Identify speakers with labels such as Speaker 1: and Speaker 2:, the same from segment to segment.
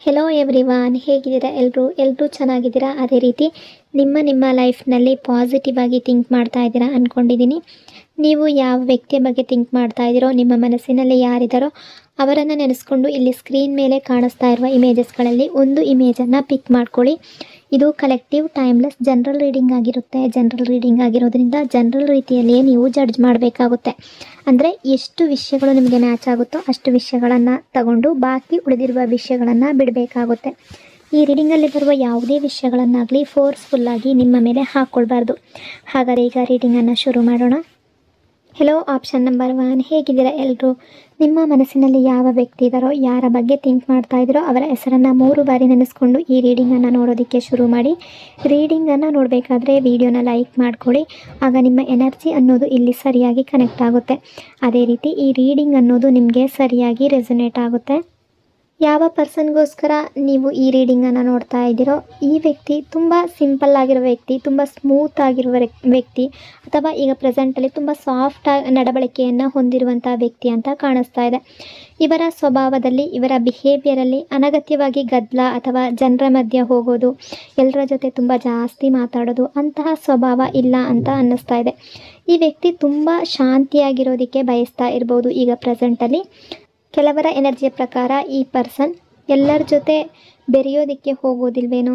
Speaker 1: Hello everyone, ಹೇಗಿದ್ದೀರಾ ಎಲ್ಲರೂ ಚೆನ್ನಾಗಿದ್ದೀರಾ? ಅದೇ ರೀತಿ ನಿಮ್ಮ ಲೈಫ್ನಲ್ಲಿ ಪಾಸಿಟಿವ್ ಆಗಿ ಥಿಂಕ್ ಮಾಡ್ತಾ ಇದ್ದೀರಾ ಅಂದ್ಕೊಂಡಿದ್ದೀನಿ. ನೀವು ಯಾವ ವ್ಯಕ್ತಿಯ ಬಗ್ಗೆ ಥಿಂಕ್ ಮಾಡ್ತಾ ಇದ್ದೀರೋ, ನಿಮ್ಮ ಮನಸ್ಸಿನಲ್ಲಿ ಯಾರಿದ್ದಾರೋ ಅವರನ್ನು ನೆನೆಸ್ಕೊಂಡು ಇಲ್ಲಿ ಸ್ಕ್ರೀನ್ ಮೇಲೆ ಕಾಣಿಸ್ತಾ ಇರುವ ಇಮೇಜಸ್ಗಳಲ್ಲಿ ಒಂದು ಇಮೇಜನ್ನು ಪಿಕ್ ಮಾಡ್ಕೊಳ್ಳಿ. ಇದು ಕಲೆಕ್ಟಿವ್ ಟೈಮ್ಲೆಸ್ ಜನರಲ್ ರೀಡಿಂಗ್ ಆಗಿರುತ್ತೆ. ಜನರಲ್ ರೀಡಿಂಗ್ ಆಗಿರೋದ್ರಿಂದ ಜನರಲ್ ರೀತಿಯಲ್ಲಿಯೇ ನೀವು ಜಡ್ಜ್ ಮಾಡಬೇಕಾಗುತ್ತೆ. ಅಂದರೆ ಎಷ್ಟು ವಿಷಯಗಳು ನಿಮಗೆ ಮ್ಯಾಚ್ ಆಗುತ್ತೋ ಅಷ್ಟು ವಿಷಯಗಳನ್ನು ತಗೊಂಡು ಬಾಕಿ ಉಳಿದಿರುವ ವಿಷಯಗಳನ್ನು ಬಿಡಬೇಕಾಗುತ್ತೆ. ಈ ರೀಡಿಂಗಲ್ಲಿ ಬರುವ ಯಾವುದೇ ವಿಷಯಗಳನ್ನಾಗಲಿ ಫೋರ್ಸ್ಫುಲ್ಲಾಗಿ ನಿಮ್ಮ ಮೇಲೆ ಹಾಕ್ಕೊಳ್ಬಾರ್ದು. ಹಾಗಾದರೆ ಈಗ ರೀಡಿಂಗನ್ನು ಶುರು ಮಾಡೋಣ. ಹೆಲೋ ಆಪ್ಷನ್ ನಂಬರ್ 1, ಹೇಗಿದ್ದೀರಾ ಎಲ್ಲರೂ? ನಿಮ್ಮ ಮನಸ್ಸಿನಲ್ಲಿ ಯಾವ ವ್ಯಕ್ತಿ ಇದ್ದಾರೋ, ಯಾರ ಬಗ್ಗೆ ಥಿಂಕ್ ಮಾಡ್ತಾ ಇದ್ದೀರೋ ಅವರ ಹೆಸರನ್ನು 3 ಬಾರಿ ನೆನೆಸ್ಕೊಂಡು ಈ ರೀಡಿಂಗನ್ನು ನೋಡೋದಕ್ಕೆ ಶುರು ಮಾಡಿ. ರೀಡಿಂಗನ್ನು ನೋಡಬೇಕಾದ್ರೆ ವಿಡಿಯೋನ ಲೈಕ್ ಮಾಡ್ಕೊಳ್ಳಿ. ಆಗ ನಿಮ್ಮ ಎನರ್ಜಿ ಅನ್ನೋದು ಇಲ್ಲಿ ಸರಿಯಾಗಿ ಕನೆಕ್ಟ್ ಆಗುತ್ತೆ. ಅದೇ ರೀತಿ ಈ ರೀಡಿಂಗ್ ಅನ್ನೋದು ನಿಮಗೆ ಸರಿಯಾಗಿ ರೆಸೊನೇಟ್ ಆಗುತ್ತೆ. ಯಾವ ಪರ್ಸನ್ಗೋಸ್ಕರ ನೀವು ಈ ರೀಡಿಂಗನ್ನು ನೋಡ್ತಾ ಇದ್ದೀರೋ ಈ ವ್ಯಕ್ತಿ ತುಂಬ ಸಿಂಪಲ್ ಆಗಿರೋ ವ್ಯಕ್ತಿ, ತುಂಬ ಸ್ಮೂತ್ ಆಗಿರುವ ವ್ಯಕ್ತಿ, ಅಥವಾ ಈಗ ಪ್ರೆಸೆಂಟಲ್ಲಿ ತುಂಬ ಸಾಫ್ಟ್ ನಡವಳಿಕೆಯನ್ನು ಹೊಂದಿರುವಂಥ ವ್ಯಕ್ತಿ ಅಂತ ಕಾಣಿಸ್ತಾ ಇದೆ. ಇವರ ಸ್ವಭಾವದಲ್ಲಿ, ಇವರ ಬಿಹೇವಿಯರಲ್ಲಿ ಅನಗತ್ಯವಾಗಿ ಗದ್ದಲ ಅಥವಾ ಜನರ ಮಧ್ಯೆ ಹೋಗೋದು, ಎಲ್ಲರ ಜೊತೆ ತುಂಬ ಜಾಸ್ತಿ ಮಾತಾಡೋದು, ಅಂತಹ ಸ್ವಭಾವ ಇಲ್ಲ ಅಂತ ಅನ್ನಿಸ್ತಾ ಇದೆ. ಈ ವ್ಯಕ್ತಿ ತುಂಬ ಶಾಂತಿಯಾಗಿರೋದಕ್ಕೆ ಬಯಸ್ತಾ ಇರ್ಬೋದು. ಈಗ ಪ್ರೆಸೆಂಟಲ್ಲಿ ಕೆಲವರ ಎನರ್ಜಿಯ ಪ್ರಕಾರ ಈ ಪರ್ಸನ್ ಎಲ್ಲರ ಜೊತೆ ಬೆರೆಯೋದಕ್ಕೆ ಹೋಗೋದಿಲ್ವೇನೋ,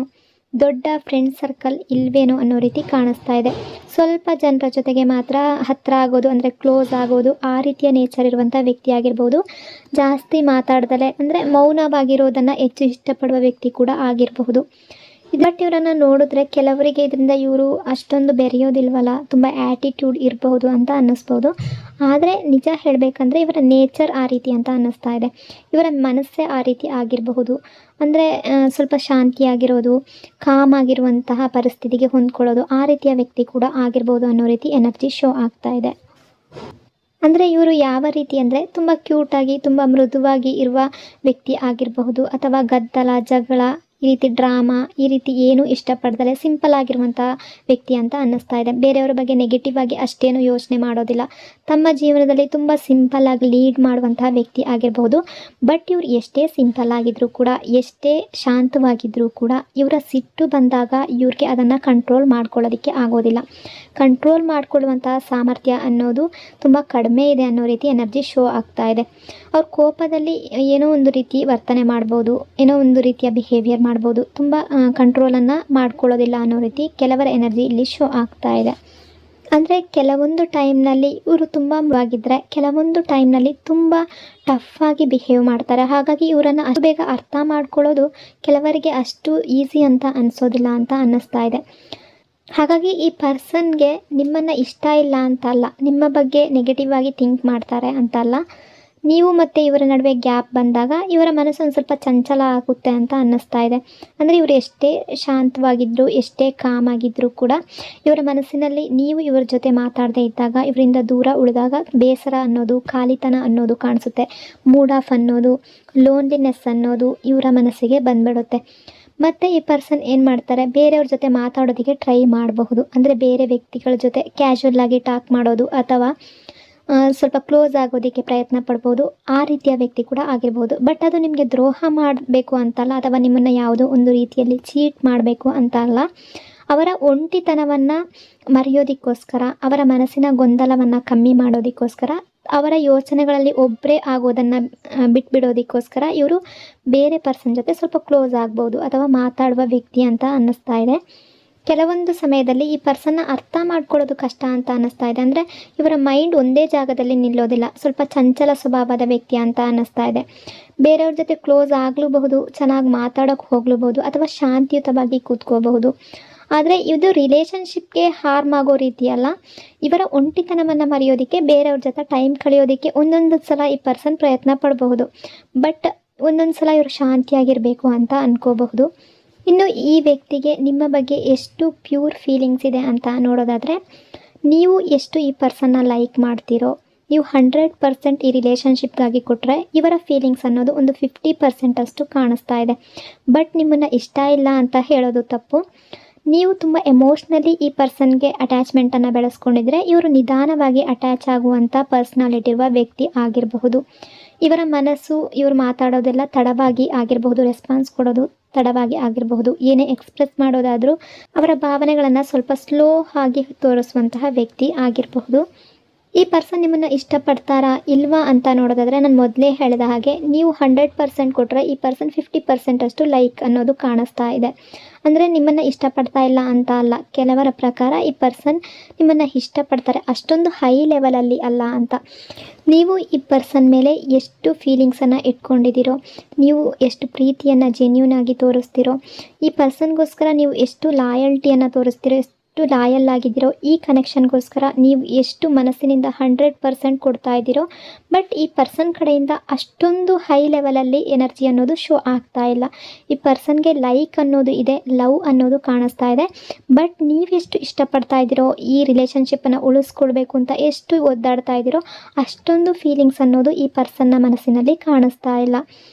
Speaker 1: ದೊಡ್ಡ ಫ್ರೆಂಡ್ ಸರ್ಕಲ್ ಇಲ್ವೇನೋ ಅನ್ನೋ ರೀತಿ ಕಾಣಿಸ್ತಾ ಇದೆ. ಸ್ವಲ್ಪ ಜನರ ಜೊತೆಗೆ ಮಾತ್ರ ಹತ್ತಿರ ಆಗೋದು, ಅಂದರೆ ಕ್ಲೋಸ್ ಆಗೋದು, ಆ ರೀತಿಯ ನೇಚರ್ ಇರುವಂಥ ವ್ಯಕ್ತಿ ಆಗಿರ್ಬೋದು. ಜಾಸ್ತಿ ಮಾತಾಡ್ದಲೇ ಅಂದರೆ ಮೌನವಾಗಿರೋದನ್ನು ಹೆಚ್ಚು ಇಷ್ಟಪಡುವ ವ್ಯಕ್ತಿ ಕೂಡ ಆಗಿರಬಹುದು. ಬಟ್ ಇವರನ್ನು ನೋಡಿದ್ರೆ ಕೆಲವರಿಗೆ ಇದರಿಂದ ಇವರು ಅಷ್ಟೊಂದು ಬೆರೆಯೋದಿಲ್ವಲ್ಲ, ತುಂಬ ಆ್ಯಟಿಟ್ಯೂಡ್ ಇರಬಹುದು ಅಂತ ಅನ್ನಿಸ್ಬೋದು. ಆದರೆ ನಿಜ ಹೇಳಬೇಕಂದ್ರೆ ಇವರ ನೇಚರ್ ಆ ರೀತಿ ಅಂತ ಅನ್ನಿಸ್ತಾ ಇದೆ. ಇವರ ಮನಸ್ಸೇ ಆ ರೀತಿ ಆಗಿರಬಹುದು. ಅಂದರೆ ಸ್ವಲ್ಪ ಶಾಂತಿಯಾಗಿರೋದು, ಕಾಮ್ ಆಗಿರುವಂತಹ ಪರಿಸ್ಥಿತಿಗೆ ಹೊಂದ್ಕೊಳ್ಳೋದು, ಆ ರೀತಿಯ ವ್ಯಕ್ತಿ ಕೂಡ ಆಗಿರ್ಬೋದು ಅನ್ನೋ ರೀತಿ ಎನರ್ಜಿ ಶೋ ಆಗ್ತಾ ಇದೆ. ಅಂದರೆ ಇವರು ಯಾವ ರೀತಿ ಅಂದರೆ ತುಂಬ ಕ್ಯೂಟಾಗಿ, ತುಂಬ ಮೃದುವಾಗಿ ಇರುವ ವ್ಯಕ್ತಿ ಆಗಿರಬಹುದು, ಅಥವಾ ಗದ್ದಲ, ಜಗಳ, ಈ ರೀತಿ ಡ್ರಾಮಾ, ಈ ರೀತಿ ಏನೂ ಇಷ್ಟಪಡ್ದಲೆ ಸಿಂಪಲ್ ಆಗಿರುವಂಥ ವ್ಯಕ್ತಿ ಅಂತ ಅನ್ನಿಸ್ತಾ ಇದೆ. ಬೇರೆಯವರ ಬಗ್ಗೆ ನೆಗೆಟಿವ್ ಆಗಿ ಅಷ್ಟೇನು ಯೋಚನೆ ಮಾಡೋದಿಲ್ಲ. ತಮ್ಮ ಜೀವನದಲ್ಲಿ ತುಂಬ ಸಿಂಪಲ್ಲಾಗಿ ಲೀಡ್ ಮಾಡುವಂತಹ ವ್ಯಕ್ತಿ ಆಗಿರಬಹುದು. ಬಟ್ ಇವ್ರು ಎಷ್ಟೇ ಸಿಂಪಲ್ ಆಗಿದ್ರೂ ಕೂಡ, ಎಷ್ಟೇ ಶಾಂತವಾಗಿದ್ದರೂ ಕೂಡ, ಇವರ ಸಿಟ್ಟು ಬಂದಾಗ ಇವ್ರಿಗೆ ಅದನ್ನು ಕಂಟ್ರೋಲ್ ಮಾಡ್ಕೊಳ್ಳೋದಕ್ಕೆ ಆಗೋದಿಲ್ಲ. ಕಂಟ್ರೋಲ್ ಮಾಡಿಕೊಳ್ಳುವಂತಹ ಸಾಮರ್ಥ್ಯ ಅನ್ನೋದು ತುಂಬ ಕಡಿಮೆ ಇದೆ ಅನ್ನೋ ರೀತಿ ಎನರ್ಜಿ ಶೋ ಆಗ್ತಾ ಇದೆ. ಅವ್ರ ಕೋಪದಲ್ಲಿ ಏನೋ ಒಂದು ರೀತಿ ವರ್ತನೆ ಮಾಡ್ಬೋದು, ಏನೋ ಒಂದು ರೀತಿಯ ಬಿಹೇವಿಯರ್ ಮಾಡ್ಬೋದು, ತುಂಬ ಕಂಟ್ರೋಲನ್ನು ಮಾಡ್ಕೊಳ್ಳೋದಿಲ್ಲ ಅನ್ನೋ ರೀತಿ ಕೆಲವರ ಎನರ್ಜಿ ಇಲ್ಲಿ ಶೋ ಆಗ್ತಾ ಇದೆ. ಅಂದರೆ ಕೆಲವೊಂದು ಟೈಮ್ನಲ್ಲಿ ಇವರು ತುಂಬ ಆಗಿದ್ದರೆ, ಕೆಲವೊಂದು ಟೈಮ್ನಲ್ಲಿ ತುಂಬ ಟಫ್ ಆಗಿ ಬಿಹೇವ್ ಮಾಡ್ತಾರೆ. ಹಾಗಾಗಿ ಇವರನ್ನು ಅಷ್ಟು ಬೇಗ ಅರ್ಥ ಮಾಡ್ಕೊಳ್ಳೋದು ಕೆಲವರಿಗೆ ಅಷ್ಟು ಈಸಿ ಅಂತ ಅನಿಸೋದಿಲ್ಲ ಅಂತ ಅನ್ನಿಸ್ತಾ ಇದೆ. ಹಾಗಾಗಿ ಈ ಪರ್ಸನ್ಗೆ ನಿಮ್ಮನ್ನು ಇಷ್ಟ ಇಲ್ಲ ಅಂತ ಅಲ್ಲ, ನಿಮ್ಮ ಬಗ್ಗೆ ನೆಗೆಟಿವ್ ಆಗಿ ಥಿಂಕ್ ಮಾಡ್ತಾರೆ ಅಂತ ಅಲ್ಲ, ನೀವು ಮತ್ತು ಇವರ ನಡುವೆ ಗ್ಯಾಪ್ ಬಂದಾಗ ಇವರ ಮನಸ್ಸು ಒಂದು ಸ್ವಲ್ಪ ಚಂಚಲ ಆಗುತ್ತೆ ಅಂತ ಅನ್ನಿಸ್ತಾ ಇದೆ. ಅಂದರೆ ಇವರು ಎಷ್ಟೇ ಶಾಂತವಾಗಿದ್ದರೂ, ಎಷ್ಟೇ ಕಾಮ್ ಆಗಿದ್ದರೂ ಕೂಡ ಇವರ ಮನಸ್ಸಿನಲ್ಲಿ ನೀವು ಇವರ ಜೊತೆ ಮಾತಾಡದೇ ಇದ್ದಾಗ, ಇವರಿಂದ ದೂರ ಉಳಿದಾಗ ಬೇಸರ ಅನ್ನೋದು, ಖಾಲಿತನ ಅನ್ನೋದು ಕಾಣಿಸುತ್ತೆ. ಮೂಡ್ ಆಫ್ ಅನ್ನೋದು, ಲೋನ್ಲಿನೆಸ್ ಅನ್ನೋದು ಇವರ ಮನಸ್ಸಿಗೆ ಬಂದ್ಬಿಡುತ್ತೆ. ಮತ್ತು ಈ ಪರ್ಸನ್ ಏನು ಮಾಡ್ತಾರೆ, ಬೇರೆಯವ್ರ ಜೊತೆ ಮಾತಾಡೋದಕ್ಕೆ ಟ್ರೈ ಮಾಡಬಹುದು. ಅಂದರೆ ಬೇರೆ ವ್ಯಕ್ತಿಗಳ ಜೊತೆ ಕ್ಯಾಶುವಲ್ಲಾಗಿ ಟಾಕ್ ಮಾಡೋದು, ಅಥವಾ ಸ್ವಲ್ಪ ಕ್ಲೋಸ್ ಆಗೋದಕ್ಕೆ ಪ್ರಯತ್ನ ಪಡ್ಬೋದು. ಆ ರೀತಿಯ ವ್ಯಕ್ತಿ ಕೂಡ ಆಗಿರ್ಬೋದು. ಬಟ್ ಅದು ನಿಮಗೆ ದ್ರೋಹ ಮಾಡಬೇಕು ಅಂತಲ್ಲ, ಅಥವಾ ನಿಮ್ಮನ್ನು ಯಾವುದೋ ಒಂದು ರೀತಿಯಲ್ಲಿ ಚೀಟ್ ಮಾಡಬೇಕು ಅಂತ ಅಲ್ಲ. ಅವರ ಒಂಟಿತನವನ್ನು ಮರೆಯೋದಕ್ಕೋಸ್ಕರ, ಅವರ ಮನಸ್ಸಿನ ಗೊಂದಲವನ್ನು ಕಮ್ಮಿ ಮಾಡೋದಕ್ಕೋಸ್ಕರ, ಅವರ ಯೋಚನೆಗಳಲ್ಲಿ ಒಬ್ಬರೇ ಆಗೋದನ್ನು ಬಿಟ್ಬಿಡೋದಕ್ಕೋಸ್ಕರ ಇವರು ಬೇರೆ ಪರ್ಸನ್ ಜೊತೆ ಸ್ವಲ್ಪ ಕ್ಲೋಸ್ ಆಗ್ಬೋದು, ಅಥವಾ ಮಾತಾಡುವ ವ್ಯಕ್ತಿ ಅಂತ ಅನ್ನಿಸ್ತಾ ಇದೆ. ಕೆಲವೊಂದು ಸಮಯದಲ್ಲಿ ಈ ಪರ್ಸನ್ನ ಅರ್ಥ ಮಾಡ್ಕೊಳ್ಳೋದು ಕಷ್ಟ ಅಂತ ಅನ್ನಿಸ್ತಾ ಇದೆ. ಅಂದರೆ ಇವರ ಮೈಂಡ್ ಒಂದೇ ಜಾಗದಲ್ಲಿ ನಿಲ್ಲೋದಿಲ್ಲ, ಸ್ವಲ್ಪ ಚಂಚಲ ಸ್ವಭಾವದ ವ್ಯಕ್ತಿ ಅಂತ ಅನ್ನಿಸ್ತಾ ಇದೆ. ಬೇರೆಯವ್ರ ಜೊತೆ ಕ್ಲೋಸ್ ಆಗಲೂಬಹುದು, ಚೆನ್ನಾಗಿ ಮಾತಾಡೋಕ್ಕೆ ಹೋಗ್ಲೂಬಹುದು, ಅಥವಾ ಶಾಂತಿಯುತವಾಗಿ ಕೂತ್ಕೋಬಹುದು. ಆದರೆ ಇದು ರಿಲೇಷನ್ಶಿಪ್ಗೆ ಹಾರ್ಮ್ ಆಗೋ ರೀತಿ ಅಲ್ಲ. ಇವರ ಒಂಟಿತನವನ್ನು ಮರೆಯೋದಕ್ಕೆ, ಬೇರೆಯವ್ರ ಜೊತೆ ಟೈಮ್ ಕಳೆಯೋದಕ್ಕೆ ಒಂದೊಂದು ಸಲ ಈ ಪರ್ಸನ್ ಪ್ರಯತ್ನ ಪಡಬಹುದು. ಬಟ್ ಒಂದೊಂದು ಸಲ ಇವರು ಶಾಂತಿಯಾಗಿರಬೇಕು ಅಂತ ಅನ್ಕೋಬಹುದು. ಇನ್ನು ಈ ವ್ಯಕ್ತಿಗೆ ನಿಮ್ಮ ಬಗ್ಗೆ ಎಷ್ಟು ಪ್ಯೂರ್ ಫೀಲಿಂಗ್ಸ್ ಇದೆ ಅಂತ ನೋಡೋದಾದರೆ, ನೀವು ಎಷ್ಟು ಈ ಪರ್ಸನ್ನ ಲೈಕ್ ಮಾಡ್ತೀರೋ, ನೀವು 100% ಈ ರಿಲೇಷನ್ಶಿಪ್ಗಾಗಿ ಕೊಟ್ಟರೆ ಇವರ ಫೀಲಿಂಗ್ಸ್ ಅನ್ನೋದು ಒಂದು 50% ಅಷ್ಟು ಕಾಣಿಸ್ತಾ ಇದೆ. ಬಟ್ ನಿಮ್ಮನ್ನು ಇಷ್ಟ ಇಲ್ಲ ಅಂತ ಹೇಳೋದು ತಪ್ಪು. ನೀವು ತುಂಬ ಎಮೋಷ್ನಲಿ ಈ ಪರ್ಸನ್ಗೆ ಅಟ್ಯಾಚ್ಮೆಂಟನ್ನು ಬೆಳೆಸ್ಕೊಂಡಿದ್ರೆ ಇವರು ನಿಧಾನವಾಗಿ ಅಟ್ಯಾಚ್ ಆಗುವಂಥ ಪರ್ಸ್ನಾಲಿಟಿ ಇರುವ ವ್ಯಕ್ತಿ ಆಗಿರಬಹುದು. ಇವರ ಮನಸ್ಸು ಇವರು ಮಾತಾಡೋದೆಲ್ಲ ತಡವಾಗಿ ಆಗಿರಬಹುದು, ರೆಸ್ಪಾನ್ಸ್ ಕೊಡೋದು ತಡವಾಗಿ ಆಗಿರಬಹುದು, ಏನೇ ಎಕ್ಸ್ಪ್ರೆಸ್ ಮಾಡೋದಾದರೂ ಅವರ ಭಾವನೆಗಳನ್ನು ಸ್ವಲ್ಪ ಸ್ಲೋ ಆಗಿ ತೋರಿಸುವಂತಹ ವ್ಯಕ್ತಿ ಆಗಿರಬಹುದು. ಈ ಪರ್ಸನ್ ನಿಮ್ಮನ್ನು ಇಷ್ಟಪಡ್ತಾರಾ ಇಲ್ವಾ ಅಂತ ನೋಡೋದಾದರೆ ನಾನು ಮೊದಲೇ ಹೇಳಿದ ಹಾಗೆ ನೀವು 100% ಕೊಟ್ಟರೆ ಈ ಪರ್ಸನ್ 50% ಅಷ್ಟು ಲೈಕ್ ಅನ್ನೋದು ಕಾಣಿಸ್ತಾ ಇದೆ. ಅಂದರೆ ನಿಮ್ಮನ್ನು ಇಷ್ಟಪಡ್ತಾ ಇಲ್ಲ ಅಂತ ಅಲ್ಲ, ಕೆಲವರ ಪ್ರಕಾರ ಈ ಪರ್ಸನ್ ನಿಮ್ಮನ್ನು ಇಷ್ಟಪಡ್ತಾರೆ, ಅಷ್ಟೊಂದು ಹೈ ಲೆವೆಲಲ್ಲಿ ಅಲ್ಲ ಅಂತ. ನೀವು ಈ ಪರ್ಸನ್ ಮೇಲೆ ಎಷ್ಟು ಫೀಲಿಂಗ್ಸನ್ನು ಇಟ್ಕೊಂಡಿದ್ದೀರೋ, ನೀವು ಎಷ್ಟು ಪ್ರೀತಿಯನ್ನು ಜೆನ್ಯೂನ್ ಆಗಿ ತೋರಿಸ್ತೀರೋ, ಈ ಪರ್ಸನ್ಗೋಸ್ಕರ ನೀವು ಎಷ್ಟು ಲಾಯಲ್ಟಿಯನ್ನು ತೋರಿಸ್ತೀರೋ, ಎಷ್ಟು ಲಾಯಲ್ ಆಗಿದ್ದೀರೋ, ಈ ಕನೆಕ್ಷನ್ಗೋಸ್ಕರ ನೀವು ಎಷ್ಟು ಮನಸ್ಸಿನಿಂದ 100% ಕೊಡ್ತಾ ಇದ್ದೀರೋ. ಬಟ್ ಈ ಪರ್ಸನ್ ಕಡೆಯಿಂದ ಅಷ್ಟೊಂದು ಹೈ ಲೆವೆಲಲ್ಲಿ ಎನರ್ಜಿ ಅನ್ನೋದು ಶೋ ಆಗ್ತಾ ಇಲ್ಲ. ಈ ಪರ್ಸನ್ಗೆ ಲೈಕ್ ಅನ್ನೋದು ಇದೆ, ಲವ್ ಅನ್ನೋದು ಕಾಣಿಸ್ತಾ ಇದೆ. ಬಟ್ ನೀವೆಷ್ಟು ಇಷ್ಟಪಡ್ತಾ ಇದ್ದೀರೋ, ಈ ರಿಲೇಷನ್ಶಿಪ್ಪನ್ನು ಉಳಿಸ್ಕೊಳ್ಬೇಕು ಅಂತ ಎಷ್ಟು ಒದ್ದಾಡ್ತಾ ಇದ್ದೀರೋ, ಅಷ್ಟೊಂದು ಫೀಲಿಂಗ್ಸ್ ಅನ್ನೋದು ಈ ಪರ್ಸನ್ನ ಮನಸ್ಸಿನಲ್ಲಿ ಕಾಣಿಸ್ತಾ ಇಲ್ಲ.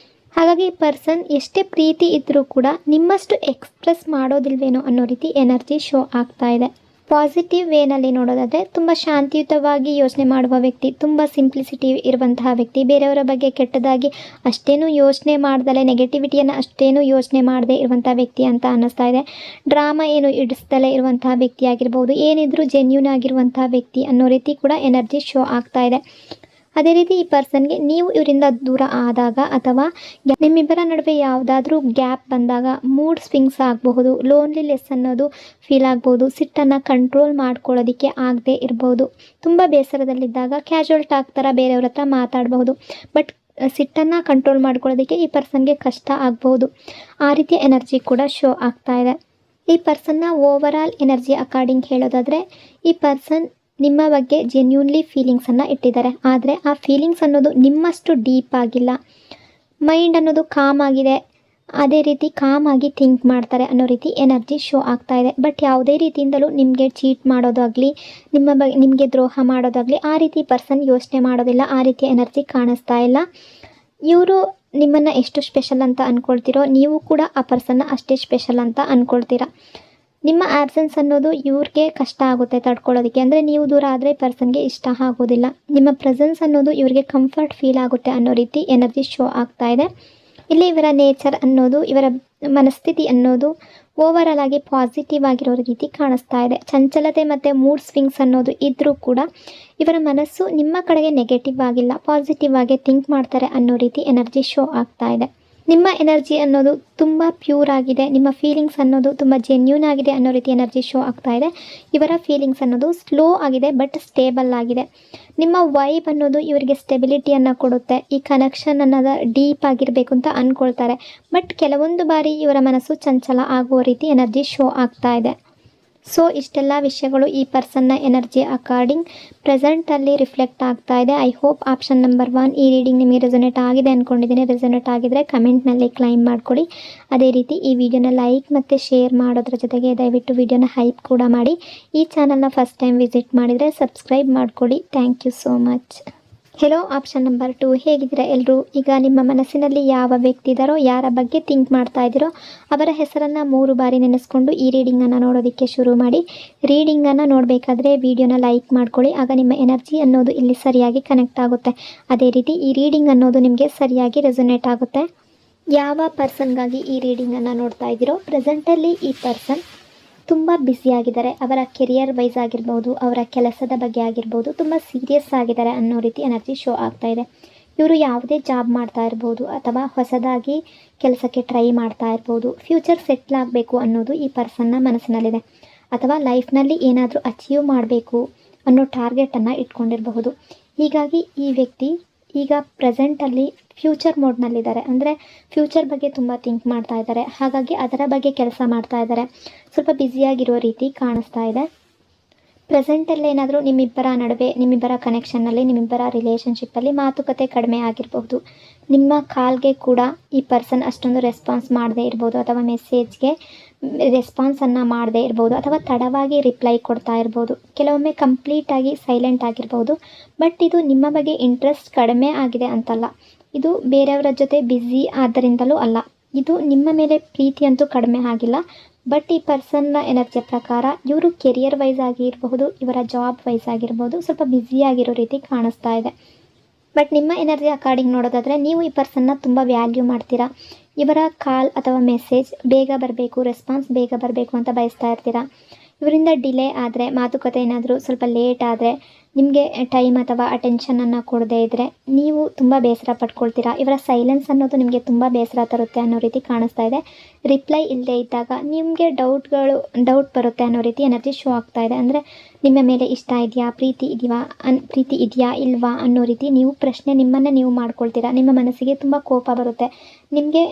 Speaker 1: ಹಾಗಾಗಿ ಈ ಪರ್ಸನ್ ಎಷ್ಟೇ ಪ್ರೀತಿ ಇದ್ದರೂ ಕೂಡ ನಿಮ್ಮಷ್ಟು ಎಕ್ಸ್ಪ್ರೆಸ್ ಮಾಡೋದಿಲ್ವೇನೋ ಅನ್ನೋ ರೀತಿ ಎನರ್ಜಿ ಶೋ ಆಗ್ತಾ ಇದೆ. ಪಾಸಿಟಿವ್ ವೇನಲ್ಲಿ ನೋಡೋದಾದರೆ ತುಂಬ ಶಾಂತಿಯುತವಾಗಿ ಯೋಚನೆ ಮಾಡುವ ವ್ಯಕ್ತಿ, ತುಂಬ ಸಿಂಪ್ಲಿಸಿಟಿ ಇರುವಂತಹ ವ್ಯಕ್ತಿ, ಬೇರೆಯವರ ಬಗ್ಗೆ ಕೆಟ್ಟದಾಗಿ ಅಷ್ಟೇನೂ ಯೋಚನೆ ಮಾಡ್ದಲೇ, ನೆಗೆಟಿವಿಟಿಯನ್ನು ಅಷ್ಟೇನೂ ಯೋಚನೆ ಮಾಡದೇ ಇರುವಂಥ ವ್ಯಕ್ತಿ ಅಂತ ಅನ್ನಿಸ್ತಾ ಇದೆ. ಡ್ರಾಮಾ ಏನು ಇಡಿಸ್ದಲೇ ಇರುವಂತಹ ವ್ಯಕ್ತಿ ಆಗಿರ್ಬೋದು, ಏನಿದ್ರೂ ಜೆನ್ಯೂನ್ ಆಗಿರುವಂತಹ ವ್ಯಕ್ತಿ ಅನ್ನೋ ರೀತಿ ಕೂಡ ಎನರ್ಜಿ ಶೋ ಆಗ್ತಾ ಇದೆ. ಅದೇ ರೀತಿ ಈ ಪರ್ಸನ್ಗೆ ನೀವು ಇವರಿಂದ ದೂರ ಆದಾಗ ಅಥವಾ ನಿಮ್ಮಿಬ್ಬರ ನಡುವೆ ಯಾವುದಾದ್ರೂ ಗ್ಯಾಪ್ ಬಂದಾಗ ಮೂಡ್ ಸ್ವಿಂಗ್ಸ್ ಆಗಬಹುದು, ಲೋನ್ಲಿನೆಸ್ ಅನ್ನೋದು ಫೀಲ್ ಆಗ್ಬೋದು, ಸಿಟ್ಟನ್ನು ಕಂಟ್ರೋಲ್ ಮಾಡ್ಕೊಳ್ಳೋದಕ್ಕೆ ಆಗದೆ ಇರ್ಬೋದು. ತುಂಬ ಬೇಸರದಲ್ಲಿದ್ದಾಗ ಕ್ಯಾಶುವಲ್ ಟಾಕ್ ಥರ ಬೇರೆಯವ್ರ ಹತ್ರ ಮಾತಾಡಬಹುದು, ಬಟ್ ಸಿಟ್ಟನ್ನು ಕಂಟ್ರೋಲ್ ಮಾಡ್ಕೊಳ್ಳೋದಕ್ಕೆ ಈ ಪರ್ಸನ್ಗೆ ಕಷ್ಟ ಆಗ್ಬೋದು. ಆ ರೀತಿಯ ಎನರ್ಜಿ ಕೂಡ ಶೋ ಆಗ್ತಾ ಇದೆ. ಈ ಪರ್ಸನ್ನ ಓವರಾಲ್ ಎನರ್ಜಿ ಅಕಾರ್ಡಿಂಗ್ ಹೇಳೋದಾದರೆ ಈ ಪರ್ಸನ್ ನಿಮ್ಮ ಬಗ್ಗೆ ಜೆನ್ಯೂನ್ಲಿ ಫೀಲಿಂಗ್ಸನ್ನು ಇಟ್ಟಿದ್ದಾರೆ. ಆದರೆ ಆ ಫೀಲಿಂಗ್ಸ್ ಅನ್ನೋದು ನಿಮ್ಮಷ್ಟು ಡೀಪ್ ಆಗಿಲ್ಲ. ಮೈಂಡ್ ಅನ್ನೋದು ಕಾಮ್ ಆಗಿದೆ, ಅದೇ ರೀತಿ ಕಾಮ್ ಆಗಿ ಥಿಂಕ್ ಮಾಡ್ತಾರೆ ಅನ್ನೋ ರೀತಿ ಎನರ್ಜಿ ಶೋ ಆಗ್ತಾ ಇದೆ. ಬಟ್ ಯಾವುದೇ ರೀತಿಯಿಂದಲೂ ನಿಮಗೆ ಚೀಟ್ ಮಾಡೋದಾಗಲಿ, ನಿಮಗೆ ದ್ರೋಹ ಮಾಡೋದಾಗಲಿ ಆ ರೀತಿ ಪರ್ಸನ್ ಯೋಚನೆ ಮಾಡೋದಿಲ್ಲ. ಆ ರೀತಿಯ ಎನರ್ಜಿ ಕಾಣಿಸ್ತಾ ಇಲ್ಲ. ಇವರು ನಿಮ್ಮನ್ನು ಎಷ್ಟು ಸ್ಪೆಷಲ್ ಅಂತ ಅಂದ್ಕೊಳ್ತೀರೋ, ನೀವು ಕೂಡ ಆ ಪರ್ಸನ್ನ ಅಷ್ಟೇ ಸ್ಪೆಷಲ್ ಅಂತ ಅಂದ್ಕೊಳ್ತೀರಾ. ನಿಮ್ಮ ಆಬ್ಸೆನ್ಸ್ ಅನ್ನೋದು ಇವ್ರಿಗೆ ಕಷ್ಟ ಆಗುತ್ತೆ ತಡ್ಕೊಳ್ಳೋದಕ್ಕೆ. ಅಂದರೆ ನೀವು ದೂರ ಆದರೆ ಪರ್ಸನ್ಗೆ ಇಷ್ಟ ಆಗೋದಿಲ್ಲ. ನಿಮ್ಮ ಪ್ರೆಸೆನ್ಸ್ ಅನ್ನೋದು ಇವ್ರಿಗೆ ಕಂಫರ್ಟ್ ಫೀಲ್ ಆಗುತ್ತೆ ಅನ್ನೋ ರೀತಿ ಎನರ್ಜಿ ಶೋ ಆಗ್ತಾ ಇದೆ. ಇಲ್ಲಿ ಇವರ ನೇಚರ್ ಅನ್ನೋದು, ಇವರ ಮನಸ್ಥಿತಿ ಅನ್ನೋದು ಓವರಾಲ್ ಆಗಿ ಪಾಸಿಟಿವ್ ಆಗಿರೋ ರೀತಿ ಕಾಣಿಸ್ತಾ ಇದೆ. ಚಂಚಲತೆ ಮತ್ತು ಮೂಡ್ ಸ್ವಿಂಗ್ಸ್ ಅನ್ನೋದು ಇದ್ದರೂ ಕೂಡ ಇವರ ಮನಸ್ಸು ನಿಮ್ಮ ಕಡೆಗೆ ನೆಗೆಟಿವ್ ಆಗಿಲ್ಲ, ಪಾಸಿಟಿವ್ ಆಗಿ ಥಿಂಕ್ ಮಾಡ್ತಾರೆ ಅನ್ನೋ ರೀತಿ ಎನರ್ಜಿ ಶೋ ಆಗ್ತಾ ಇದೆ. ನಿಮ್ಮ ಎನರ್ಜಿ ಅನ್ನೋದು ತುಂಬ ಪ್ಯೂರ್ ಆಗಿದೆ, ನಿಮ್ಮ ಫೀಲಿಂಗ್ಸ್ ಅನ್ನೋದು ತುಂಬ ಜೆನ್ಯೂನ್ ಆಗಿದೆ ಅನ್ನೋ ರೀತಿ ಎನರ್ಜಿ ಶೋ ಆಗ್ತಾ ಇದೆ. ಇವರ ಫೀಲಿಂಗ್ಸ್ ಅನ್ನೋದು ಸ್ಲೋ ಆಗಿದೆ ಬಟ್ ಸ್ಟೇಬಲ್ ಆಗಿದೆ. ನಿಮ್ಮ ವೈಬ್ ಅನ್ನೋದು ಇವರಿಗೆ ಸ್ಟೆಬಿಲಿಟಿಯನ್ನು ಕೊಡುತ್ತೆ. ಈ ಕನೆಕ್ಷನ್ ಅನ್ನೋದು ಡೀಪ್ ಆಗಿರಬೇಕು ಅಂತ ಅಂದ್ಕೊಳ್ತಾರೆ. ಬಟ್ ಕೆಲವೊಂದು ಬಾರಿ ಇವರ ಮನಸ್ಸು ಚಂಚಲ ಆಗುವ ರೀತಿ ಎನರ್ಜಿ ಶೋ ಆಗ್ತಾ ಇದೆ. ಸೊ ಇಷ್ಟೆಲ್ಲ ವಿಷಯಗಳು ಈ ಪರ್ಸನ್ನ ಎನರ್ಜಿ ಅಕಾರ್ಡಿಂಗ್ ಪ್ರೆಸೆಂಟಲ್ಲಿ ರಿಫ್ಲೆಕ್ಟ್ ಆಗ್ತಾ ಇದೆ. ಐ ಹೋಪ್ ಆಪ್ಷನ್ ನಂಬರ್ 1 ಈ ರೀಡಿಂಗ್ ನಿಮಗೆ ರೆಸೊನೇಟ್ ಆಗಿದೆ ಅಂದ್ಕೊಂಡಿದ್ದೀನಿ. ರೆಸೊನೇಟ್ ಆಗಿದ್ರೆ ಕಮೆಂಟ್ನಲ್ಲಿ ಕ್ಲೈಮ್ ಮಾಡಿಕೊಡಿ. ಅದೇ ರೀತಿ ಈ ವಿಡಿಯೋನ ಲೈಕ್ ಮತ್ತು ಶೇರ್ ಮಾಡೋದ್ರ ಜೊತೆಗೆ ದಯವಿಟ್ಟು ವಿಡಿಯೋನ ಹೈಪ್ ಕೂಡ ಮಾಡಿ. ಈ ಚಾನಲ್ನ ಫಸ್ಟ್ ಟೈಮ್ ವಿಸಿಟ್ ಮಾಡಿದರೆ ಸಬ್ಸ್ಕ್ರೈಬ್ ಮಾಡಿಕೊಡಿ. Thank you so much. Hello option number 2 ಹೇಗಿದ್ದೀರಾ ಎಲ್ಲರೂ? ಈಗ ನಿಮ್ಮ ಮನಸ್ಸಿನಲ್ಲಿ ಯಾವ ವ್ಯಕ್ತಿ ಇದ್ದಾರೋ, ಯಾರ ಬಗ್ಗೆ ಥಿಂಕ್ ಮಾಡ್ತಾ ಇದ್ದೀರೋ ಅವರ ಹೆಸರನ್ನು 3 ಬಾರಿ ನೆನೆಸ್ಕೊಂಡು ಈ ರೀಡಿಂಗನ್ನು ನೋಡೋದಕ್ಕೆ ಶುರು ಮಾಡಿ. ರೀಡಿಂಗನ್ನು ನೋಡಬೇಕಾದ್ರೆ ವಿಡಿಯೋನ ಲೈಕ್ ಮಾಡ್ಕೊಳ್ಳಿ, ಆಗ ನಿಮ್ಮ ಎನರ್ಜಿ ಅನ್ನೋದು ಇಲ್ಲಿ ಸರಿಯಾಗಿ ಕನೆಕ್ಟ್ ಆಗುತ್ತೆ. ಅದೇ ರೀತಿ ಈ ರೀಡಿಂಗ್ ಅನ್ನೋದು ನಿಮಗೆ ಸರಿಯಾಗಿ ರೆಸೊನೇಟ್ ಆಗುತ್ತೆ. ಯಾವ ಪರ್ಸನ್ಗಾಗಿ ಈ ರೀಡಿಂಗನ್ನು ನೋಡ್ತಾ ಇದ್ದೀರೋ, ಪ್ರೆಸೆಂಟಲ್ಲಿ ಈ ಪರ್ಸನ್ ತುಂಬ ಬ್ಯುಸಿಯಾಗಿದ್ದಾರೆ. ಅವರ ಕೆರಿಯರ್ ವೈಸ್ ಆಗಿರ್ಬೋದು, ಅವರ ಕೆಲಸದ ಬಗ್ಗೆ ಆಗಿರ್ಬೋದು, ತುಂಬ ಸೀರಿಯಸ್ ಆಗಿದ್ದಾರೆ ಅನ್ನೋ ರೀತಿ ಎನರ್ಜಿ ಶೋ ಆಗ್ತಾ ಇದೆ. ಇವರು ಯಾವುದೇ ಜಾಬ್ ಮಾಡ್ತಾ ಇರ್ಬೋದು ಅಥವಾ ಹೊಸದಾಗಿ ಕೆಲಸಕ್ಕೆ ಟ್ರೈ ಮಾಡ್ತಾ ಇರ್ಬೋದು. ಫ್ಯೂಚರ್ ಸೆಟ್ಲ್ ಆಗಬೇಕು ಅನ್ನೋದು ಈ ಪರ್ಸನ್ನ ಮನಸ್ಸಿನಲ್ಲಿದೆ. ಅಥವಾ ಲೈಫ್ನಲ್ಲಿ ಏನಾದರೂ ಅಚೀವ್ ಮಾಡಬೇಕು ಅನ್ನೋ ಟಾರ್ಗೆಟನ್ನು ಇಟ್ಕೊಂಡಿರಬಹುದು. ಹೀಗಾಗಿ ಈ ವ್ಯಕ್ತಿ ಈಗ ಪ್ರೆಸೆಂಟಲ್ಲಿ ಫ್ಯೂಚರ್ ಮೋಡ್ನಲ್ಲಿದ್ದಾರೆ. ಅಂದರೆ ಫ್ಯೂಚರ್ ಬಗ್ಗೆ ತುಂಬ ಥಿಂಕ್ ಮಾಡ್ತಾ ಇದ್ದಾರೆ. ಹಾಗಾಗಿ ಅದರ ಬಗ್ಗೆ ಕೆಲಸ ಮಾಡ್ತಾ ಇದ್ದಾರೆ. ಸ್ವಲ್ಪ ಬ್ಯುಸಿಯಾಗಿರೋ ರೀತಿ ಕಾಣಿಸ್ತಾ ಇದೆ. ಪ್ರೆಸೆಂಟಲ್ಲಿ ಏನಾದರೂ ನಿಮ್ಮಿಬ್ಬರ ನಡುವೆ, ನಿಮ್ಮಿಬ್ಬರ ಕನೆಕ್ಷನ್ನಲ್ಲಿ, ನಿಮ್ಮಿಬ್ಬರ ರಿಲೇಷನ್ಶಿಪ್ಪಲ್ಲಿ ಮಾತುಕತೆ ಕಡಿಮೆ ಆಗಿರಬಹುದು. ನಿಮ್ಮ ಕಾಲ್ಗೆ ಕೂಡ ಈ ಪರ್ಸನ್ ಅಷ್ಟೊಂದು ರೆಸ್ಪಾನ್ಸ್ ಮಾಡದೇ ಇರ್ಬೋದು, ಅಥವಾ ಮೆಸೇಜ್ಗೆ ರೆಸ್ಪಾನ್ಸನ್ನು ಮಾಡದೇ ಇರ್ಬೋದು, ಅಥವಾ ತಡವಾಗಿ ರಿಪ್ಲೈ ಕೊಡ್ತಾ ಇರ್ಬೋದು. ಕೆಲವೊಮ್ಮೆ ಕಂಪ್ಲೀಟಾಗಿ ಸೈಲೆಂಟ್ ಆಗಿರ್ಬೋದು. ಬಟ್ ಇದು ನಿಮ್ಮ ಬಗ್ಗೆ ಇಂಟ್ರೆಸ್ಟ್ ಕಡಿಮೆ ಆಗಿದೆ ಅಂತಲ್ಲ, ಇದು ಬೇರೆಯವರ ಜೊತೆ ಬ್ಯುಸಿ ಆದ್ದರಿಂದಲೂ ಅಲ್ಲ. ಇದು ನಿಮ್ಮ ಮೇಲೆ ಪ್ರೀತಿ ಅಂತೂ ಕಡಿಮೆ ಆಗಿಲ್ಲ. ಬಟ್ ಈ ಪರ್ಸನ್ನ ಎನರ್ಜಿಯ ಪ್ರಕಾರ ಇವರು ಕೆರಿಯರ್ ವೈಸ್ ಆಗಿರಬಹುದು, ಇವರ ಜಾಬ್ ವೈಸ್ ಆಗಿರ್ಬೋದು, ಸ್ವಲ್ಪ ಬ್ಯುಸಿಯಾಗಿರೋ ರೀತಿ ಕಾಣಿಸ್ತಾ ಇದೆ. ಬಟ್ ನಿಮ್ಮ ಎನರ್ಜಿ ಅಕಾರ್ಡಿಂಗ್ ನೋಡೋದಾದರೆ ನೀವು ಈ ಪರ್ಸನ್ನ ತುಂಬ ವ್ಯಾಲ್ಯೂ ಮಾಡ್ತೀರಾ. ಇವರ ಕಾಲ್ ಅಥವಾ ಮೆಸೇಜ್ ಬೇಗ ಬರಬೇಕು, ರೆಸ್ಪಾನ್ಸ್ ಬೇಗ ಬರಬೇಕು ಅಂತ ಬಯಸ್ತಾ ಇರ್ತೀರಾ. ಇವರಿಂದ ಡಿಲೇ ಆದರೆ, ಮಾತುಕತೆ ಏನಾದರೂ ಸ್ವಲ್ಪ ಲೇಟ್ ಆದರೆ, ನಿಮಗೆ ಟೈಮ್ ಅಥವಾ ಅಟೆನ್ಷನನ್ನು ಕೊಡದೇ ಇದ್ದರೆ ನೀವು ತುಂಬ ಬೇಸರ ಪಡ್ಕೊಳ್ತೀರಾ. ಇವರ ಸೈಲೆನ್ಸ್ ಅನ್ನೋದು ನಿಮಗೆ ತುಂಬ ಬೇಸರ ತರುತ್ತೆ ಅನ್ನೋ ರೀತಿ ಕಾಣಿಸ್ತಾ ಇದೆ. ರಿಪ್ಲೈ ಇಲ್ಲದೇ ಇದ್ದಾಗ ನಿಮಗೆ ಡೌಟ್ ಬರುತ್ತೆ ಅನ್ನೋ ರೀತಿ ಎನರ್ಜಿ ಶೋ ಆಗ್ತಾ ಇದೆ. ಅಂದರೆ ನಿಮ್ಮ ಮೇಲೆ ಇಷ್ಟ ಇದೆಯಾ, ಪ್ರೀತಿ ಇದೆಯಾ ಇಲ್ವಾ ಅನ್ನೋ ರೀತಿ ನೀವು ಪ್ರಶ್ನೆ ನಿಮ್ಮನ್ನು ನೀವು ಮಾಡ್ಕೊಳ್ತೀರಾ. ನಿಮ್ಮ ಮನಸ್ಸಿಗೆ ತುಂಬ ಕೋಪ ಬರುತ್ತೆ. ನಿಮಗೆ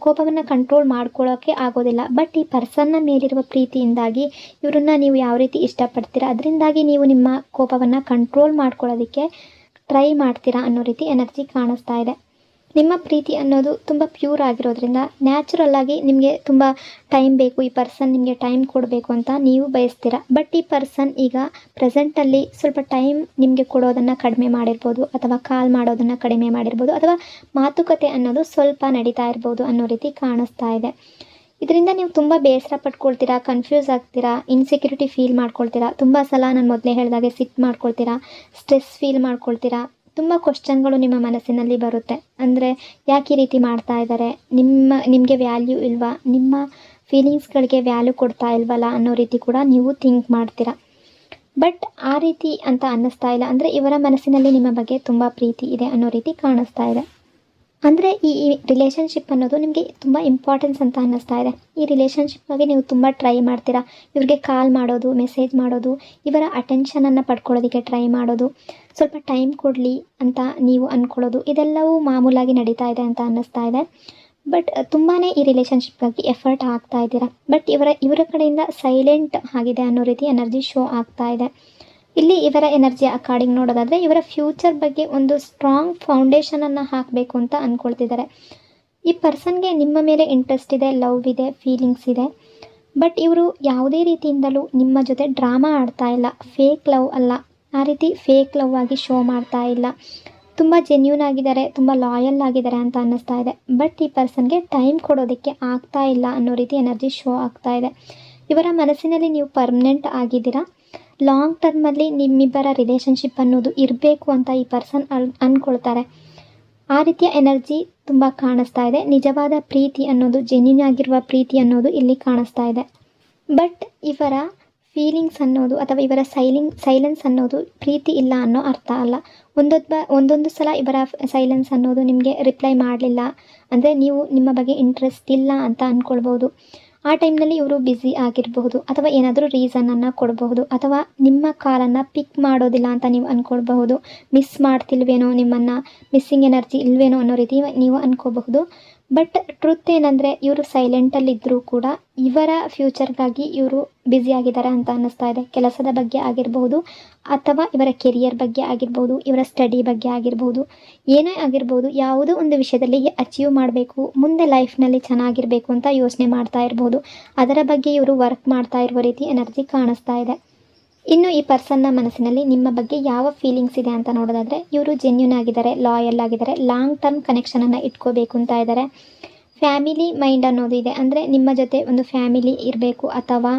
Speaker 1: ಕೋಪವನ್ನು ಕಂಟ್ರೋಲ್ ಮಾಡ್ಕೊಳ್ಳೋಕ್ಕೆ ಆಗೋದಿಲ್ಲ. ಬಟ್ ಈ ಪರ್ಸನ್ನ ಮೇಲಿರುವ ಪ್ರೀತಿಯಿಂದಾಗಿ ಇವರನ್ನು ನೀವು ಯಾವ ರೀತಿ ಇಷ್ಟಪಡ್ತೀರಾ, ಅದರಿಂದಾಗಿ ನೀವು ನಿಮ್ಮ ಕೋಪವನ್ನು ಕಂಟ್ರೋಲ್ ಮಾಡ್ಕೊಳ್ಳೋದಕ್ಕೆ ಟ್ರೈ ಮಾಡ್ತೀರಾ ಅನ್ನೋ ರೀತಿ ಎನರ್ಜಿ ಕಾಣಿಸ್ತಾ ಇದೆ. ನಿಮ್ಮ ಪ್ರೀತಿ ಅನ್ನೋದು ತುಂಬ ಪ್ಯೂರ್ ಆಗಿರೋದ್ರಿಂದ ನ್ಯಾಚುರಲ್ ಆಗಿ ನಿಮಗೆ ತುಂಬ ಟೈಮ್ ಬೇಕು, ಈ ಪರ್ಸನ್ ನಿಮಗೆ ಟೈಮ್ ಕೊಡಬೇಕು ಅಂತ ನೀವು ಬಯಸ್ತೀರಾ. ಬಟ್ ಈ ಪರ್ಸನ್ ಈಗ ಪ್ರೆಸೆಂಟಲ್ಲಿ ಸ್ವಲ್ಪ ಟೈಮ್ ನಿಮಗೆ ಕೊಡೋದನ್ನು ಕಡಿಮೆ ಮಾಡಿರ್ಬೋದು, ಅಥವಾ ಕಾಲ್ ಮಾಡೋದನ್ನು ಕಡಿಮೆ ಮಾಡಿರ್ಬೋದು, ಅಥವಾ ಮಾತುಕತೆ ಅನ್ನೋದು ಸ್ವಲ್ಪ ನಡೀತಾ ಇರ್ಬೋದು ಅನ್ನೋ ರೀತಿ ಕಾಣಿಸ್ತಾ ಇದೆ. ಇದರಿಂದ ನೀವು ತುಂಬ ಬೇಸರ ಪಡ್ಕೊಳ್ತೀರಾ, ಕನ್ಫ್ಯೂಸ್ ಆಗ್ತೀರಾ, ಇನ್ಸೆಕ್ಯೂರಿಟಿ ಫೀಲ್ ಮಾಡ್ಕೊಳ್ತೀರಾ. ತುಂಬ ಸಲ ನಾನು ಮೊದಲೇ ಹೇಳಿದಾಗೆ ಸಿಟ್ಟು ಮಾಡ್ಕೊಳ್ತೀರಾ, ಸ್ಟ್ರೆಸ್ ಫೀಲ್ ಮಾಡ್ಕೊಳ್ತೀರಾ. ತುಂಬ ಕ್ವಶನ್ಗಳು ನಿಮ್ಮ ಮನಸ್ಸಿನಲ್ಲಿ ಬರುತ್ತೆ. ಅಂದರೆ ಯಾಕೆ ಈ ರೀತಿ ಮಾಡ್ತಾ ಇದ್ದಾರೆ, ನಿಮಗೆ ವ್ಯಾಲ್ಯೂ ಇಲ್ವಾ, ನಿಮ್ಮ ಫೀಲಿಂಗ್ಸ್ಗಳಿಗೆ ವ್ಯಾಲ್ಯೂ ಕೊಡ್ತಾ ಇಲ್ವಲ್ಲ ಅನ್ನೋ ರೀತಿ ಕೂಡ ನೀವು ಥಿಂಕ್ ಮಾಡ್ತೀರಾ. ಬಟ್ ಆ ರೀತಿ ಅಂತ ಅನ್ನಿಸ್ತಾ ಇಲ್ಲ. ಅಂದರೆ ಇವರ ಮನಸ್ಸಿನಲ್ಲಿ ನಿಮ್ಮ ಬಗ್ಗೆ ತುಂಬ ಪ್ರೀತಿ ಇದೆ ಅನ್ನೋ ರೀತಿ ಕಾಣಿಸ್ತಾ ಇದೆ. ಅಂದರೆ ಈ ರಿಲೇಷನ್ಶಿಪ್ ಅನ್ನೋದು ನಿಮಗೆ ತುಂಬ ಇಂಪಾರ್ಟೆನ್ಸ್ ಅಂತ ಅನ್ನಿಸ್ತಾ ಇದೆ. ಈ ರಿಲೇಷನ್ಶಿಪ್ಗಾಗಿ ನೀವು ತುಂಬ ಟ್ರೈ ಮಾಡ್ತೀರಾ. ಇವ್ರಿಗೆ ಕಾಲ್ ಮಾಡೋದು, ಮೆಸೇಜ್ ಮಾಡೋದು, ಇವರ ಅಟೆನ್ಷನನ್ನು ಪಡ್ಕೊಳ್ಳೋದಕ್ಕೆ ಟ್ರೈ ಮಾಡೋದು, ಸ್ವಲ್ಪ ಟೈಮ್ ಕೊಡಲಿ ಅಂತ ನೀವು ಅಂದ್ಕೊಳ್ಳೋದು, ಇದೆಲ್ಲವೂ ಮಾಮೂಲಾಗಿ ನಡೀತಾ ಇದೆ ಅಂತ ಅನ್ನಿಸ್ತಾ ಇದೆ. ಬಟ್ ತುಂಬಾ ಈ ರಿಲೇಷನ್ಶಿಪ್ಗಾಗಿ ಎಫರ್ಟ್ ಹಾಕ್ತಾ ಇದ್ದೀರಾ. ಬಟ್ ಇವರ ಕಡೆಯಿಂದ ಸೈಲೆಂಟ್ ಆಗಿದೆ ಅನ್ನೋ ರೀತಿ ಎನರ್ಜಿ ಶೋ ಆಗ್ತಾ ಇದೆ. ಇಲ್ಲಿ ಇವರ ಎನರ್ಜಿ ಅಕಾರ್ಡಿಂಗ್ ನೋಡೋದಾದರೆ ಇವರ ಫ್ಯೂಚರ್ ಬಗ್ಗೆ ಒಂದು ಸ್ಟ್ರಾಂಗ್ ಫೌಂಡೇಶನನ್ನು ಹಾಕಬೇಕು ಅಂತ ಅಂದ್ಕೊಳ್ತಿದ್ದಾರೆ. ಈ ಪರ್ಸನ್ಗೆ ನಿಮ್ಮ ಮೇಲೆ ಇಂಟ್ರೆಸ್ಟ್ ಇದೆ, ಲವ್ ಇದೆ, ಫೀಲಿಂಗ್ಸ್ ಇದೆ. ಬಟ್ ಇವರು ಯಾವುದೇ ರೀತಿಯಿಂದಲೂ ನಿಮ್ಮ ಜೊತೆ ಡ್ರಾಮಾ ಆಡ್ತಾ ಇಲ್ಲ. ಫೇಕ್ ಲವ್ ಅಲ್ಲ, ಆ ರೀತಿ ಫೇಕ್ ಲವ್ ಆಗಿ ಶೋ ಮಾಡ್ತಾ ಇಲ್ಲ. ತುಂಬ ಜೆನ್ಯೂನ್ ಆಗಿದ್ದಾರೆ, ತುಂಬ ಲಾಯಲ್ ಆಗಿದ್ದಾರೆ ಅಂತ ಅನ್ನಿಸ್ತಾ ಇದೆ. ಬಟ್ ಈ ಪರ್ಸನ್ಗೆ ಟೈಮ್ ಕೊಡೋದಕ್ಕೆ ಆಗ್ತಾ ಇಲ್ಲ ಅನ್ನೋ ರೀತಿ ಎನರ್ಜಿ ಶೋ ಆಗ್ತಾ ಇದೆ. ಇವರ ಮನಸ್ಸಿನಲ್ಲಿ ನೀವು ಪರ್ಮನೆಂಟ್ ಆಗಿದ್ದೀರಾ. ಲಾಂಗ್ ಟರ್ಮಲ್ಲಿ ನಿಮ್ಮಿಬ್ಬರ ರಿಲೇಷನ್ಶಿಪ್ ಅನ್ನೋದು ಇರಬೇಕು ಅಂತ ಈ ಪರ್ಸನ್ ಅಂದ್ಕೊಳ್ತಾರೆ. ಆ ರೀತಿಯ ಎನರ್ಜಿ ತುಂಬ ಕಾಣಿಸ್ತಾ ಇದೆ. ನಿಜವಾದ ಪ್ರೀತಿ ಅನ್ನೋದು, ಜೆನ್ಯೂನ್ ಆಗಿರುವ ಪ್ರೀತಿ ಅನ್ನೋದು ಇಲ್ಲಿ ಕಾಣಿಸ್ತಾ ಇದೆ. ಬಟ್ ಇವರ ಫೀಲಿಂಗ್ಸ್ ಅನ್ನೋದು ಅಥವಾ ಇವರ ಸೈಲೆನ್ಸ್ ಅನ್ನೋದು ಪ್ರೀತಿ ಇಲ್ಲ ಅನ್ನೋ ಅರ್ಥ ಅಲ್ಲ. ಒಂದೊಂದು ಸಲ ಇವರ ಸೈಲೆನ್ಸ್ ಅನ್ನೋದು ನಿಮಗೆ ರಿಪ್ಲೈ ಮಾಡಲಿಲ್ಲ ಅಂದರೆ ನೀವು ನಿಮ್ಮ ಬಗ್ಗೆ ಇಂಟ್ರೆಸ್ಟ್ ಇಲ್ಲ ಅಂತ ಅಂದ್ಕೊಳ್ಬೋದು. ಆ ಟೈಮ್ನಲ್ಲಿ ಇವರು ಬ್ಯುಸಿ ಆಗಿರಬಹುದು, ಅಥವಾ ಏನಾದರೂ ರೀಸನನ್ನು ಕೊಡಬಹುದು, ಅಥವಾ ನಿಮ್ಮ ಕಾಲನ್ನು ಪಿಕ್ ಮಾಡೋದಿಲ್ಲ ಅಂತ ನೀವು ಅಂದ್ಕೊಳ್ಬಹುದು. ಮಿಸ್ ಮಾಡ್ತಿಲ್ವೇನೋ, ನಿಮ್ಮನ್ನು ಮಿಸ್ಸಿಂಗ್ ಎನರ್ಜಿ ಇಲ್ವೇನೋ ಅನ್ನೋ ರೀತಿ ನೀವು ಅಂದ್ಕೋಬಹುದು. ಬಟ್ ಟ್ರುತ್ ಏನಂದರೆ ಇವರು ಸೈಲೆಂಟಲ್ಲಿದ್ದರೂ ಕೂಡ ಇವರ ಫ್ಯೂಚರ್ಗಾಗಿ ಇವರು ಬ್ಯುಸಿಯಾಗಿದ್ದಾರೆ ಅಂತ ಅನ್ನಿಸ್ತಾ ಇದೆ. ಕೆಲಸದ ಬಗ್ಗೆ ಆಗಿರ್ಬೋದು, ಅಥವಾ ಇವರ ಕೆರಿಯರ್ ಬಗ್ಗೆ ಆಗಿರ್ಬೋದು, ಇವರ ಸ್ಟಡಿ ಬಗ್ಗೆ ಆಗಿರ್ಬೋದು, ಏನೇ ಆಗಿರ್ಬೋದು, ಯಾವುದೋ ಒಂದು ವಿಷಯದಲ್ಲಿ ಅಚೀವ್ ಮಾಡಬೇಕು, ಮುಂದೆ ಲೈಫ್ನಲ್ಲಿ ಚೆನ್ನಾಗಿರಬೇಕು ಅಂತ ಯೋಚನೆ ಮಾಡ್ತಾ ಇರ್ಬೋದು. ಅದರ ಬಗ್ಗೆ ಇವರು ವರ್ಕ್ ಮಾಡ್ತಾ ಇರುವ ರೀತಿ ಎನರ್ಜಿ ಕಾಣಿಸ್ತಾ ಇದೆ. ಇನ್ನು ಈ ಪರ್ಸನ್ನ ಮನಸ್ಸಿನಲ್ಲಿ ನಿಮ್ಮ ಬಗ್ಗೆ ಯಾವ ಫೀಲಿಂಗ್ಸ್ ಇದೆ ಅಂತ ನೋಡೋದಾದರೆ ಇವರು ಜೆನ್ಯೂನ್ ಆಗಿದ್ದಾರೆ, ಲಾಯಲ್ ಆಗಿದ್ದಾರೆ, ಲಾಂಗ್ ಟರ್ಮ್ ಕನೆಕ್ಷನನ್ನು ಇಟ್ಕೋಬೇಕು ಅಂತ ಇದ್ದಾರೆ. ಫ್ಯಾಮಿಲಿ ಮೈಂಡ್ ಅನ್ನೋದು ಇದೆ. ಅಂದರೆ ನಿಮ್ಮ ಜೊತೆ ಒಂದು ಫ್ಯಾಮಿಲಿ ಇರಬೇಕು, ಅಥವಾ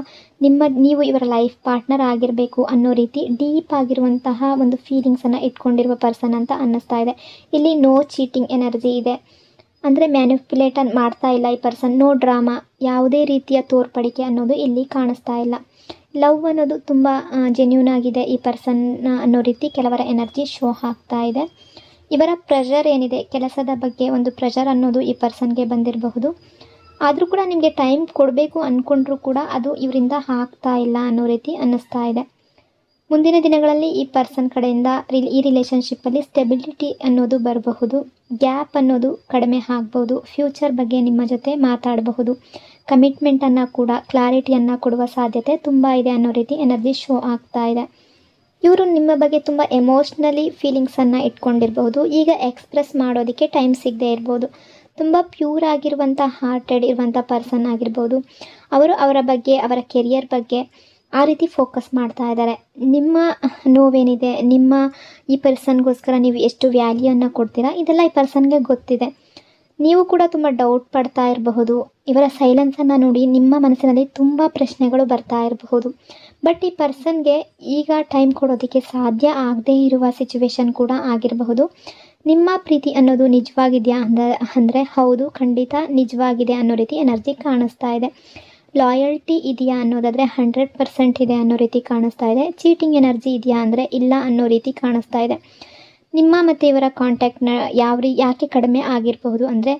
Speaker 1: ನೀವು ಇವರ ಲೈಫ್ ಪಾರ್ಟ್ನರ್ ಆಗಿರಬೇಕು ಅನ್ನೋ ರೀತಿ ಡೀಪ್ ಆಗಿರುವಂತಹ ಒಂದು ಫೀಲಿಂಗ್ಸನ್ನು ಇಟ್ಕೊಂಡಿರುವ ಪರ್ಸನ್ ಅಂತ ಅನ್ನಿಸ್ತಾ ಇದೆ. ಇಲ್ಲಿ ನೋ ಚೀಟಿಂಗ್ ಎನರ್ಜಿ ಇದೆ. ಅಂದರೆ ಮ್ಯಾನಿಪ್ಯುಲೇಟ್ ಮಾಡ್ತಾ ಇಲ್ಲ ಈ ಪರ್ಸನ್. ನೋ ಡ್ರಾಮಾ, ಯಾವುದೇ ರೀತಿಯ ತೋರ್ಪಡಿಕೆ ಅನ್ನೋದು ಇಲ್ಲಿ ಕಾಣಿಸ್ತಾ ಇಲ್ಲ. ಲವ್ ಅನ್ನೋದು ತುಂಬ ಜೆನ್ಯೂನ್ ಆಗಿದೆ ಈ ಪರ್ಸನ್ನ ಅನ್ನೋ ರೀತಿ ಕೆಲವರ ಎನರ್ಜಿ ಶೋ ಆಗ್ತಾ ಇದೆ. ಇವರ ಪ್ರೆಷರ್ ಏನಿದೆ, ಕೆಲಸದ ಬಗ್ಗೆ ಒಂದು ಪ್ರೆಷರ್ ಅನ್ನೋದು ಈ ಪರ್ಸನ್ಗೆ ಬಂದಿರಬಹುದು. ಆದರೂ ಕೂಡ ನಿಮಗೆ ಟೈಮ್ ಕೊಡಬೇಕು ಅಂದ್ಕೊಂಡ್ರೂ ಕೂಡ ಅದು ಇವರಿಂದ ಆಗ್ತಾ ಇಲ್ಲ ಅನ್ನೋ ರೀತಿ ಅನ್ನಿಸ್ತಾ ಇದೆ. ಮುಂದಿನ ದಿನಗಳಲ್ಲಿ ಈ ಪರ್ಸನ್ ಕಡೆಯಿಂದ ಈ ರಿಲೇಷನ್ಶಿಪ್ಪಲ್ಲಿ ಸ್ಟೆಬಿಲಿಟಿ ಅನ್ನೋದು ಬರಬಹುದು. ಗ್ಯಾಪ್ ಅನ್ನೋದು ಕಡಿಮೆ ಆಗ್ಬೋದು. ಫ್ಯೂಚರ್ ಬಗ್ಗೆ ನಿಮ್ಮ ಜೊತೆ ಮಾತಾಡಬಹುದು. ಕಮಿಟ್ಮೆಂಟನ್ನು ಕೂಡ, ಕ್ಲಾರಿಟಿಯನ್ನು ಕೊಡುವ ಸಾಧ್ಯತೆ ತುಂಬ ಇದೆ ಅನ್ನೋ ರೀತಿ ಎನರ್ಜಿ ಶೋ ಆಗ್ತಾ ಇದೆ. ಇವರು ನಿಮ್ಮ ಬಗ್ಗೆ ತುಂಬ ಎಮೋಷ್ನಲಿ ಫೀಲಿಂಗ್ಸನ್ನು ಇಟ್ಕೊಂಡಿರಬಹುದು. ಈಗ ಎಕ್ಸ್ಪ್ರೆಸ್ ಮಾಡೋದಕ್ಕೆ ಟೈಮ್ ಸಿಗದೆ ಇರ್ಬೋದು. ತುಂಬ ಪ್ಯೂರ್ ಆಗಿರುವಂಥ ಹಾರ್ಟೆಡ್ ಇರುವಂಥ ಪರ್ಸನ್ ಆಗಿರ್ಬೋದು. ಅವರು ಅವರ ಬಗ್ಗೆ, ಅವರ ಕೆರಿಯರ್ ಬಗ್ಗೆ ಆ ರೀತಿ ಫೋಕಸ್ ಮಾಡ್ತಾ ಇದ್ದಾರೆ. ನಿಮ್ಮ ನೋವೇನಿದೆ, ನಿಮ್ಮ ಈ ಪರ್ಸನ್ಗೋಸ್ಕರ ನೀವು ಎಷ್ಟು ವ್ಯಾಲ್ಯೂಯನ್ನು ಕೊಡ್ತೀರಾ, ಇದೆಲ್ಲ ಈ ಪರ್ಸನ್ಗೆ ಗೊತ್ತಿದೆ. ನೀವು ಕೂಡ ತುಂಬ ಡೌಟ್ ಪಡ್ತಾ ಇರಬಹುದು. ಇವರ ಸೈಲೆನ್ಸನ್ನು ನೋಡಿ ನಿಮ್ಮ ಮನಸ್ಸಿನಲ್ಲಿ ತುಂಬ ಪ್ರಶ್ನೆಗಳು ಬರ್ತಾ ಇರಬಹುದು. ಬಟ್ ಈ ಪರ್ಸನ್ಗೆ ಈಗ ಟೈಮ್ ಕೊಡೋದಕ್ಕೆ ಸಾಧ್ಯ ಆಗದೇ ಇರುವ ಸಿಚುವೇಶನ್ ಕೂಡ ಆಗಿರಬಹುದು. ನಿಮ್ಮ ಪ್ರೀತಿ ಅನ್ನೋದು ನಿಜವಾಗಿದೆಯಾ ಅಂದರೆ ಹೌದು, ಖಂಡಿತ ನಿಜವಾಗಿದೆ ಅನ್ನೋ ರೀತಿ ಎನರ್ಜಿ ಕಾಣಿಸ್ತಾ ಇದೆ. ಲಾಯಲ್ಟಿ ಇದೆಯಾ ಅನ್ನೋದಾದರೆ 100% ಇದೆ ಅನ್ನೋ ರೀತಿ ಕಾಣಿಸ್ತಾ ಇದೆ. ಚೀಟಿಂಗ್ ಎನರ್ಜಿ ಇದೆಯಾ ಅಂದರೆ ಇಲ್ಲ ಅನ್ನೋ ರೀತಿ ಕಾಣಿಸ್ತಾ ಇದೆ. ನಿಮ್ಮ ಮತ್ತು ಇವರ ಕಾಂಟ್ಯಾಕ್ಟ್ನ ಯಾಕೆ ಕಡಿಮೆ ಆಗಿರಬಹುದು ಅಂದರೆ,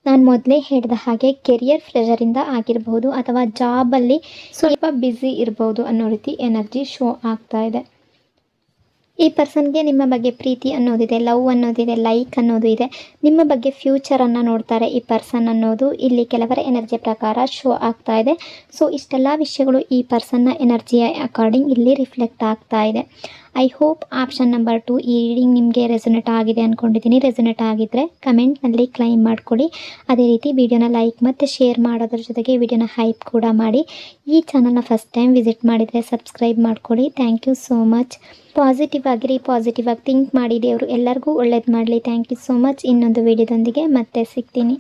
Speaker 1: ನಾನು ಮೊದಲೇ ಹೇಳಿದ ಹಾಗೆ ಕೆರಿಯರ್ ಪ್ರೆಷರಿಂದ ಆಗಿರಬಹುದು ಅಥವಾ ಜಾಬಲ್ಲಿ ಸ್ವಲ್ಪ ಬ್ಯುಸಿ ಇರ್ಬೋದು ಅನ್ನೋ ರೀತಿ ಎನರ್ಜಿ ಶೋ ಆಗ್ತಾ ಇದೆ. ಈ ಪರ್ಸನ್ಗೆ ನಿಮ್ಮ ಬಗ್ಗೆ ಪ್ರೀತಿ ಅನ್ನೋದಿದೆ, ಲವ್ ಅನ್ನೋದಿದೆ, ಲೈಕ್ ಅನ್ನೋದು ಇದೆ. ನಿಮ್ಮ ಬಗ್ಗೆ ಫ್ಯೂಚರನ್ನು ನೋಡ್ತಾರೆ ಈ ಪರ್ಸನ್ ಅನ್ನೋದು ಇಲ್ಲಿ ಕೆಲವರ ಎನರ್ಜಿ ಪ್ರಕಾರ ಶೋ ಆಗ್ತಾ ಇದೆ. ಸೊ ಇಷ್ಟೆಲ್ಲ ವಿಷಯಗಳು ಈ ಪರ್ಸನ್ನ ಎನರ್ಜಿಯ ಅಕಾರ್ಡಿಂಗ್ ಇಲ್ಲಿ ರಿಫ್ಲೆಕ್ಟ್ ಆಗ್ತಾ ಇದೆ. ಐ ಹೋಪ್ ಆಪ್ಷನ್ ನಂಬರ್ 2 ಈ ರೀಡಿಂಗ್ ನಿಮಗೆ ರೆಸೊನೇಟ್ ಆಗಿದೆ ಅಂದ್ಕೊಂಡಿದ್ದೀನಿ. ರೆಸೊನೇಟ್ ಆಗಿದ್ದರೆ ಕಮೆಂಟ್ನಲ್ಲಿ ಕ್ಲೈಮ್ ಮಾಡ್ಕೊಳ್ಳಿ. ಅದೇ ರೀತಿ ವಿಡಿಯೋನ ಲೈಕ್ ಮತ್ತು ಶೇರ್ ಮಾಡೋದ್ರ ಜೊತೆಗೆ ವಿಡಿಯೋನ ಹೈಪ್ ಕೂಡ ಮಾಡಿ. ಈ ಚಾನಲ್ನ ಫಸ್ಟ್ ಟೈಮ್ ವಿಸಿಟ್ ಮಾಡಿದರೆ ಸಬ್ಸ್ಕ್ರೈಬ್ ಮಾಡ್ಕೊಳ್ಳಿ. Thank you so much. Positive ಆಗಿರಿ, ಪಾಸಿಟಿವ್ ಆಗಿ ಥಿಂಕ್ ಮಾಡಿ. ದೇವರು ಎಲ್ಲರಿಗೂ ಒಳ್ಳೇದು ಮಾಡಲಿ. Thank you so much. ಇನ್ನೊಂದು ವಿಡಿಯೋದೊಂದಿಗೆ ಮತ್ತೆ ಸಿಗ್ತೀನಿ.